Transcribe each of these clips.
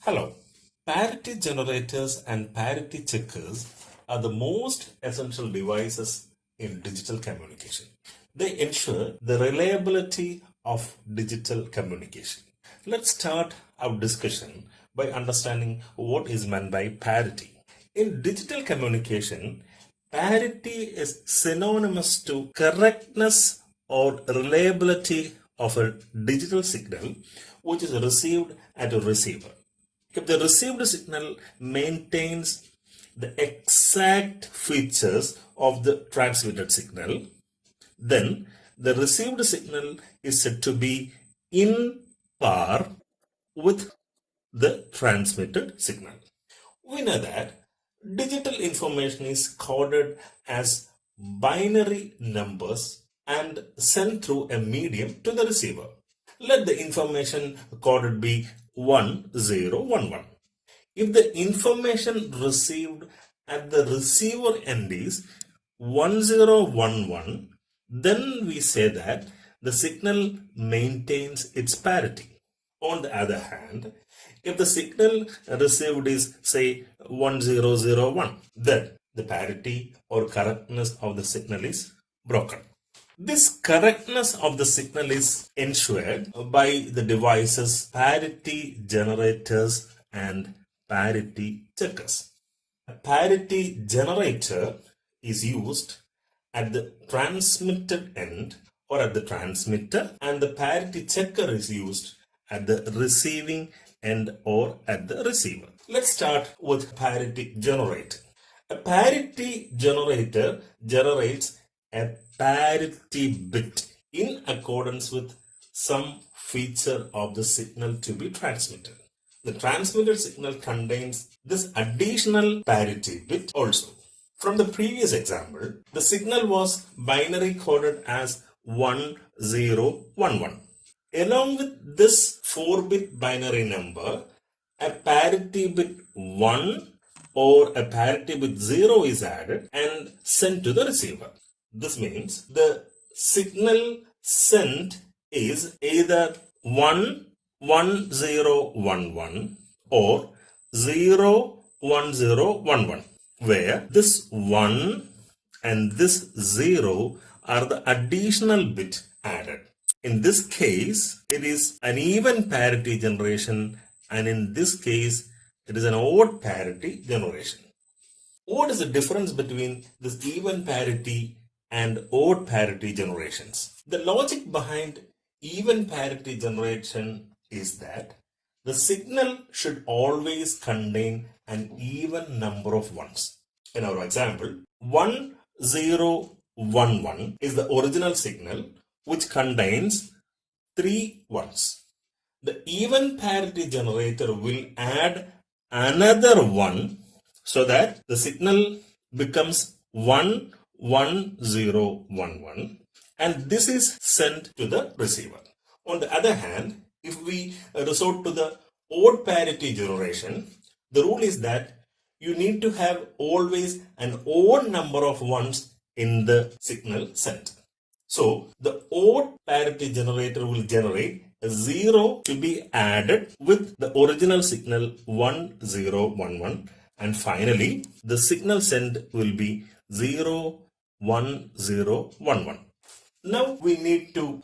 Hello. Parity generators and parity checkers are the most essential devices in digital communication. They ensure the reliability of digital communication. Let's start our discussion by understanding what is meant by parity. In digital communication, parity is synonymous to correctness or reliability of a digital signal which is received at a receiver. If the received signal maintains the exact features of the transmitted signal, then the received signal is said to be in par with the transmitted signal. We know that digital information is coded as binary numbers and sent through a medium to the receiver. Let the information coded be 1011. If the information received at the receiver end is 1011, then we say that the signal maintains its parity. On the other hand, if the signal received is say 1001, then the parity or correctness of the signal is broken. This correctness of the signal is ensured by the devices parity generators and parity checkers. A parity generator is used at the transmitted end or at the transmitter, and the parity checker is used at the receiving end or at the receiver. Let's start with parity generator. A parity generator generates a parity bit in accordance with some feature of the signal to be transmitted. The transmitted signal contains this additional parity bit also. From the previous example, the signal was binary coded as 1011. Along with this 4-bit binary number, a parity bit 1 or a parity bit 0 is added and sent to the receiver. This means the signal sent is either 11011 or 01011, where this 1 and this 0 are the additional bit added. In this case, it is an even parity generation, and in this case, it is an odd parity generation. What is the difference between this even parity and odd parity generations? The logic behind even parity generation is that the signal should always contain an even number of ones. In our example, 1011 is the original signal which contains 3 ones. The even parity generator will add another 1 so that the signal becomes 11011, and this is sent to the receiver. On the other hand, if we resort to the odd parity generation, the rule is that you need to have always an odd number of ones in the signal sent. So the odd parity generator will generate a 0 to be added with the original signal 1011, and finally the signal sent will be 01011. Now we need to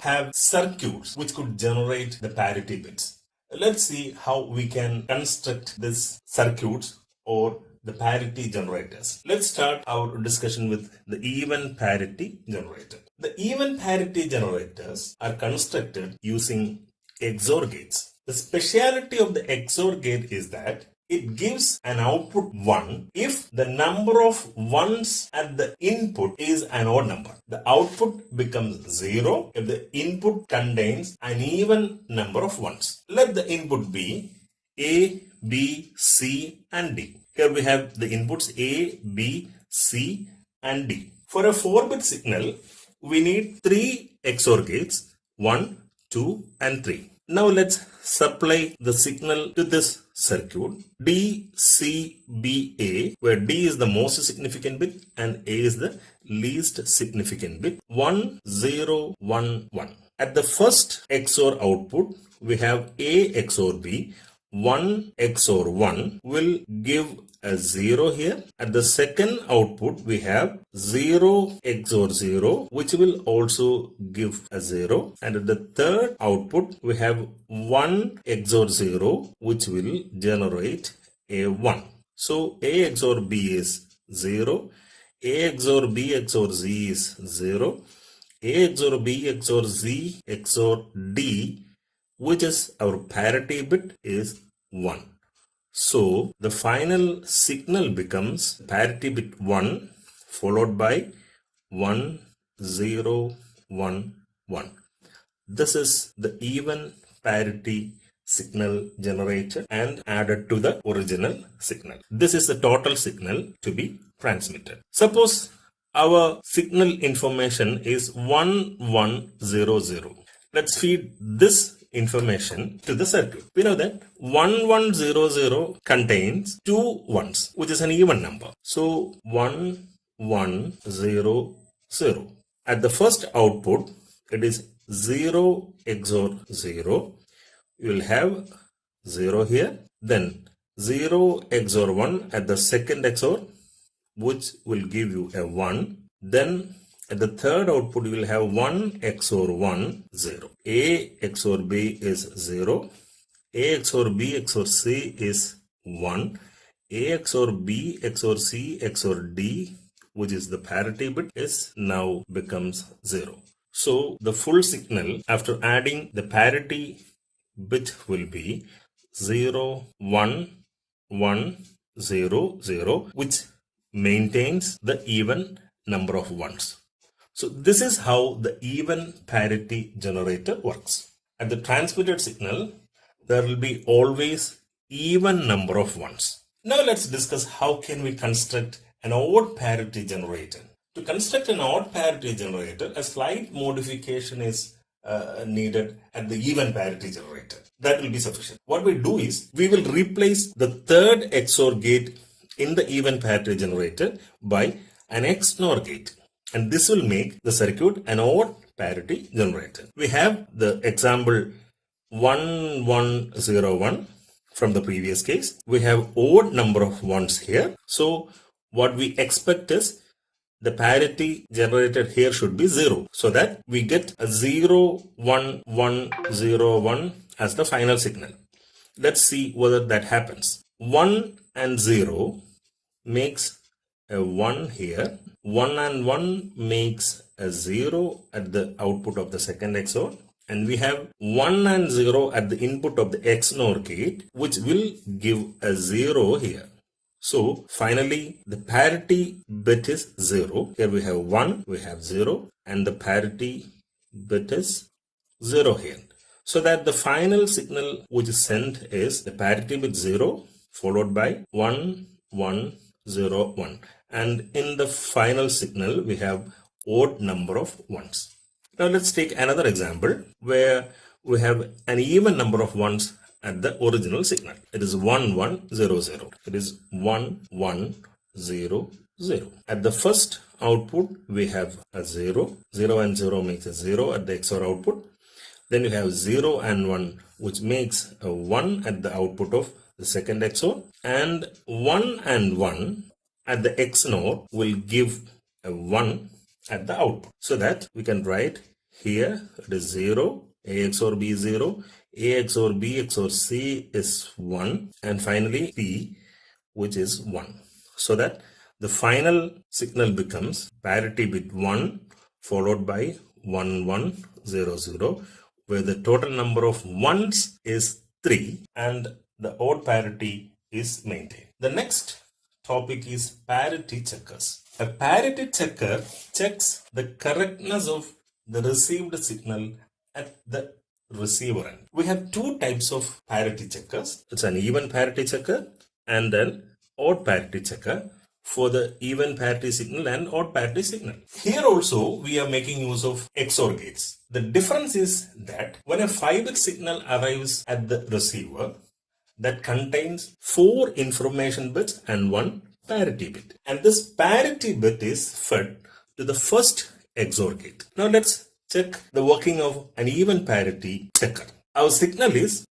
have circuits which could generate the parity bits. Let's see how we can construct these circuits or the parity generators. Let's start our discussion with the even parity generator. The even parity generators are constructed using XOR gates. The speciality of the XOR gate is that it gives an output 1 if the number of ones at the input is an odd number. The output becomes 0 if the input contains an even number of ones. Let the input be A, B, C and D. Here we have the inputs A, B, C and D. For a 4-bit signal, we need 3 XOR gates, 1, 2 and 3. Now let's supply the signal to this circuit DCBA, where D is the most significant bit and A is the least significant bit, 1011. At the first XOR output, we have A XOR B, 1 XOR 1 will give a 0 here. At the second output, we have 0 XOR 0, which will also give a 0. And at the third output, we have 1 XOR 0, which will generate a 1. So A XOR B is 0. A XOR B XOR Z is 0. A XOR B XOR Z XOR D, which is our parity bit, is 1. So the final signal becomes parity bit 1 followed by 1, 0, 1, 1. This is the even parity signal generated and added to the original signal. This is the total signal to be transmitted. Suppose our signal information is 1100. Let's feed this information to the circuit. We know that 1100 contains two ones, which is an even number. So 1100. At the first output, it is 0 XOR 0. You will have 0 here. Then 0 XOR 1 at the second XOR, which will give you a 1. Then at the third output, you will have 1 XOR 1, 0. A XOR B is 0. A XOR B XOR C is 1. A XOR B XOR C XOR D, which is the parity bit, is now becomes 0. So the full signal after adding the parity bit will be 0, 1, 1, 0, 0, which maintains the even number of ones. So this is how the even parity generator works. At the transmitted signal, there will be always even number of ones. Now let's discuss how can we construct an odd parity generator. To construct an odd parity generator, a slight modification is needed at the even parity generator. That will be sufficient. What we do is, we will replace the third XOR gate in the even parity generator by an XNOR gate. And this will make the circuit an odd parity generator. We have the example 1101 from the previous case. We have odd number of ones here. So what we expect is the parity generated here should be 0, so that we get a 0, 1, 1, 0, 1 as the final signal. Let's see whether that happens. 1 and 0 makes a 1 here. 1 and 1 makes a 0 at the output of the second XOR. And we have 1 and 0 at the input of the XNOR gate, which will give a 0 here. So finally, the parity bit is 0. Here we have 1, we have 0, and the parity bit is 0 here. So that the final signal which is sent is the parity bit 0 followed by 1, 1, 0, 1. And in the final signal, we have odd number of ones. Now let's take another example where we have an even number of ones at the original signal. It is 1, 1, 0, 0. It is 1, 1, 0, 0. At the first output, we have a 0. 0 and 0 makes a 0 at the XOR output. Then you have 0 and 1, which makes a 1 at the output of the second XOR. And 1 and 1 at the XNOR will give a 1 at the output. So that we can write here it is 0, A XOR B is 0, A XOR B XOR C is 1, and finally P, which is 1. So that the final signal becomes parity bit 1 followed by 1, 1, 0, 0, where the total number of ones is 3 and the odd parity is maintained. The next topic is parity checkers. A parity checker checks the correctness of the received signal at the receiver end. We have two types of parity checkers. It's an even parity checker and an odd parity checker for the even parity signal and odd parity signal. Here also we are making use of XOR gates. The difference is that when a 5-bit signal arrives at the receiver, that contains 4 information bits and 1 parity bit. And this parity bit is fed to the first XOR gate. Now let's check the working of an even parity checker. Our signal is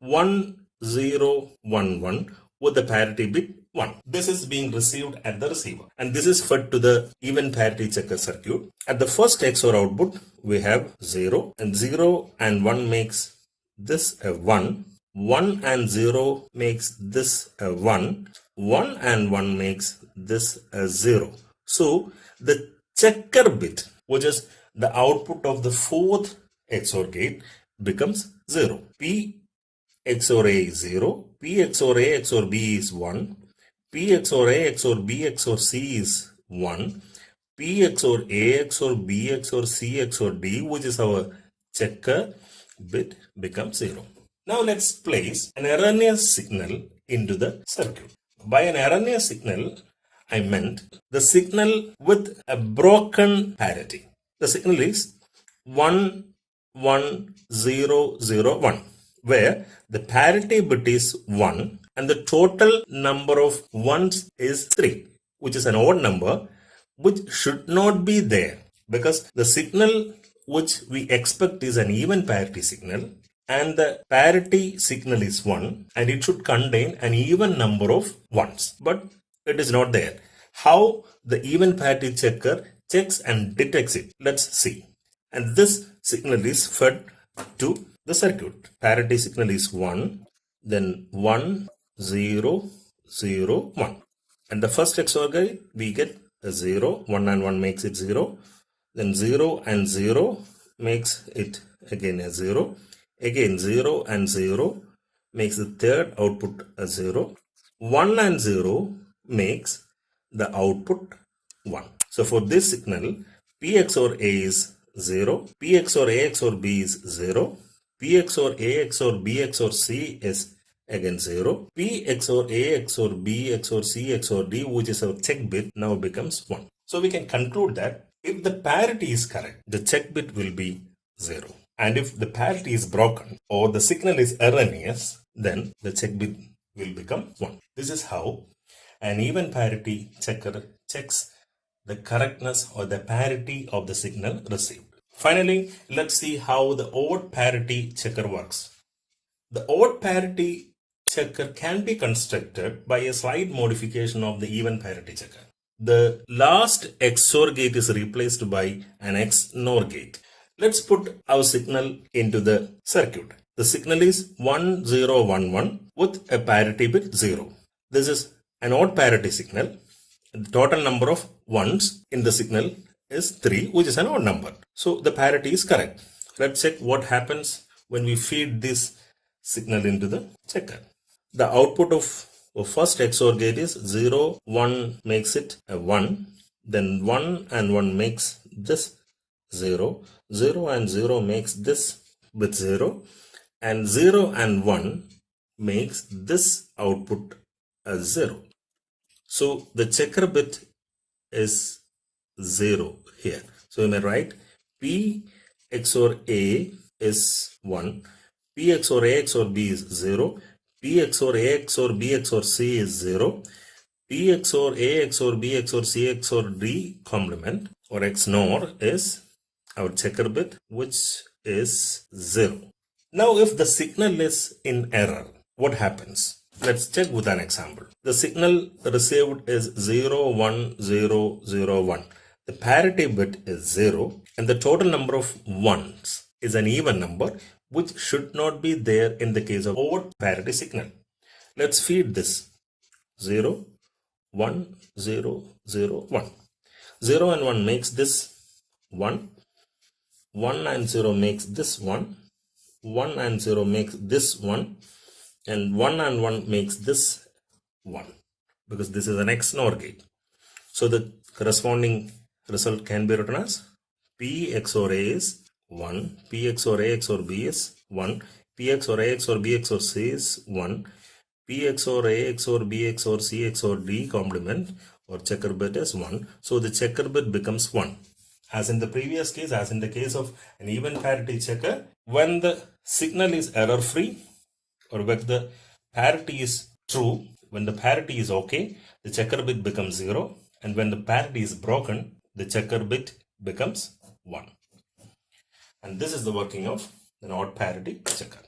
1011 with the parity bit 1. This is being received at the receiver, and this is fed to the even parity checker circuit. At the first XOR output, we have 0, and 0 and 1 makes this a 1. 1 and 0 makes this a 1. 1 and 1 makes this a 0. So the checker bit, which is the output of the fourth XOR gate, becomes 0. P XOR A is 0. P XOR A XOR B is 1. P XOR A XOR B XOR C is 1. P XOR A XOR B XOR C XOR D, which is our checker bit, becomes 0. Now let's place an erroneous signal into the circuit. By an erroneous signal, I meant the signal with a broken parity. The signal is 11001, where the parity bit is 1 and the total number of ones is 3, which is an odd number which should not be there, because the signal which we expect is an even parity signal, and the parity signal is 1, and it should contain an even number of ones, but it is not there. How the even parity checker checks and detects it? Let's see. And this signal is fed to the circuit. Parity signal is 1, then 1, 0, 0, 1. And the first XOR gate, we get a 0. 1 and 1 makes it 0. Then 0 and 0 makes it again a 0. Again 0 and 0 makes the third output a 0. 1 and 0 makes the output 1. So for this signal, P XOR A is 0, P XOR A XOR B is 0, P XOR A XOR B XOR C is again 0, P XOR A XOR B XOR C XOR D, which is our check bit, now becomes 1. So we can conclude that if the parity is correct, the check bit will be 0. And if the parity is broken or the signal is erroneous, then the check bit will become 1. This is how an even parity checker checks the correctness or the parity of the signal received. Finally, let's see how the odd parity checker works. The odd parity checker can be constructed by a slight modification of the even parity checker. The last XOR gate is replaced by an XNOR gate. Let's put our signal into the circuit. The signal is 1011 with a parity bit 0. This is an odd parity signal. The total number of ones in the signal is 3, which is an odd number. So the parity is correct. Let's check what happens when we feed this signal into the checker. The output of first XOR gate is 0, 1 makes it a 1. Then 1 and 1 makes this 0. 0 and 0 makes this with 0. And 0 and 1 makes this output as 0. So the checker bit is 0 here. So you may write P XOR A is 1, P XOR A XOR B is 0, P XOR A XOR B XOR C is 0, P XOR A XOR B XOR C XOR D complement or XNOR is our checker bit, which is 0. Now if the signal is in error, what happens? Let's check with an example. The signal received is 01001. The parity bit is 0 and the total number of ones is an even number, which should not be there in the case of odd parity signal. Let's feed this 0, 1, 0, 0, 1. 0 and 1 makes this 1. 1 and 0 makes this 1. 1 and 0 makes this 1. And 1 and 1 makes this 1, because this is an XNOR gate. So the corresponding result can be written as P XOR A is 1, P XOR A XOR B is 1, P XOR A XOR B XOR C is 1, P XOR A XOR B XOR C XOR D complement or checker bit is 1. So the checker bit becomes 1. As in the previous case, as in the case of an even parity checker, when the signal is error free, or when the parity is true, when the parity is okay, the checker bit becomes 0. And when the parity is broken, the checker bit becomes 1. And this is the working of an odd parity checker.